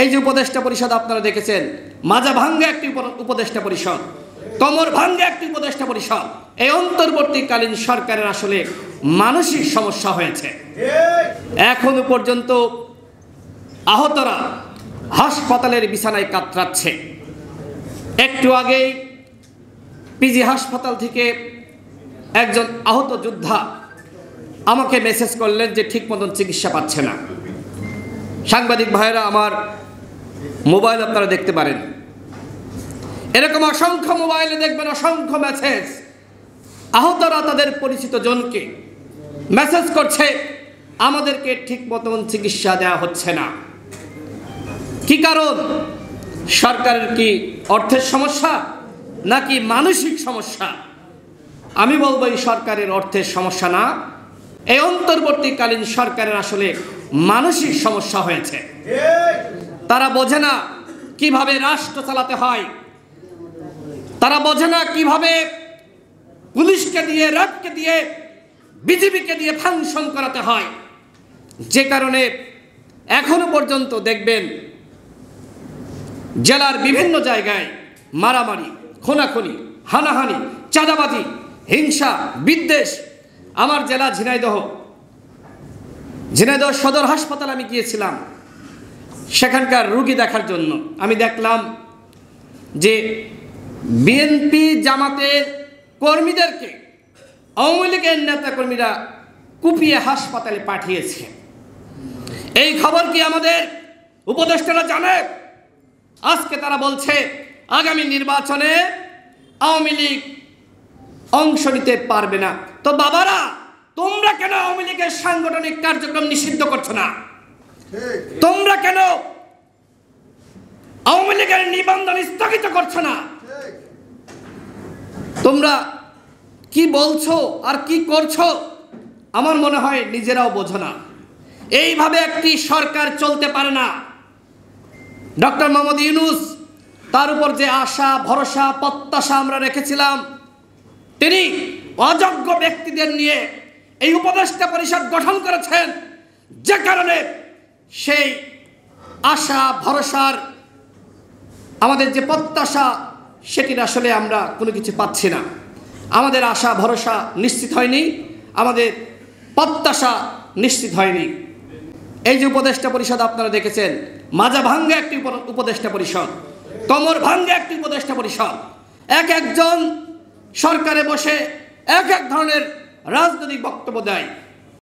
এই যে উপদেষ্টা পরিষদ আপনারা দেখেছেন, মাজা ভাঙ্গা একটি উপদেষ্টা পরিষদ, কোমর ভাঙ্গা একটি উপদেষ্টা পরিষদ। এই অন্তর্বর্তীকালীন সরকারের আসলে মানসিক সমস্যা হয়েছে। এখনো পর্যন্ত আহতরা হাসপাতালের বিছানায় কাতরাচ্ছে। একটু আগেই পিজি হাসপাতাল থেকে একজন আহত যোদ্ধা আমাকে মেসেজ করলেন যে ঠিক মতন চিকিৎসা পাচ্ছে না। সাংবাদিক ভাইয়েরা, আমার মোবাইল আপনারা দেখতে পারেন, এরকম অসংখ্য মোবাইলে দেখবেন অসংখ্য মেসেজ। আহতরা তাদের পরিচিত জনকে মেসেজ করছে, আমাদেরকে ঠিক মতন চিকিৎসা দেওয়া হচ্ছে না। কি কারণ? সরকারের কি অর্থের সমস্যা নাকি মানসিক সমস্যা? আমি বলবো এই সরকারের অর্থের সমস্যা না, এই অন্তর্বর্তীকালীন সরকারের আসলে মানসিক সমস্যা হয়েছে। তারা বোঝে না কিভাবে রাষ্ট্র চালাতে হয়, তারা বোঝে না কিভাবে পুলিশকে দিয়ে, র্যাবকে দিয়ে, বিজিবিকে দিয়ে ফাংশন করাতে হয়। যে কারণে এখনো পর্যন্ত দেখবেন জেলার বিভিন্ন জায়গায় মারামারি, খুনাখুনি, হানাহানি, চাঁদাবাজি, হিংসা, বিদ্বেষ। আমার জেলা ঝিনাইদহ সদর হাসপাতাল আমি গিয়েছিলাম সেখানকার রোগী দেখার জন্য। আমি দেখলাম যে বিএনপি জামাতের কর্মীদেরকে আওয়ামী লীগের নেতা কর্মীরা কুপিয়ে হাসপাতালে পাঠিয়েছে। এই খবর কি আমাদের উপদেষ্টারা জানে? আজকে তারা বলছে আগামী নির্বাচনে আওয়ামী লীগ অংশ নিতে পারবে না। তো বাবারা, তোমরা কেন আওয়ামী লীগের সাংগঠনিক কার্যক্রম নিষিদ্ধ করছো না? তোমরা কেন আওয়ামী লীগের নিবন্ধন স্থগিত করছো না? তোমরা কি বলছো আর কি করছো আমার মনে হয় নিজেরাও বোঝো না। এইভাবে একটি সরকার চলতে পারে না। ডক্টর মোহাম্মদ ইউনূস, তার উপর যে আশা, ভরসা, প্রত্যাশা আমরা রেখেছিলাম, তিনি অযোগ্য ব্যক্তিদের নিয়ে এই উপদেষ্টা পরিষদ গঠন করেছেন, যে কারণে সেই আশা ভরসার আমাদের যে প্রত্যাশা সেটির আসলে আমরা কোনো কিছু পাচ্ছি না। আমাদের আশা ভরসা নিশ্চিত হয়নি, আমাদের প্রত্যাশা নিশ্চিত হয়নি। এই যে উপদেষ্টা পরিষদ আপনারা দেখেছেন, মাজা ভাঙ্গা একটি উপদেষ্টা পরিষদ, কোমর ভাঙ্গা একটি উপদেষ্টা পরিষদ। এক একজন সরকারে বসে এক এক ধরনের রাজনৈতিক বক্তব্য দেয়।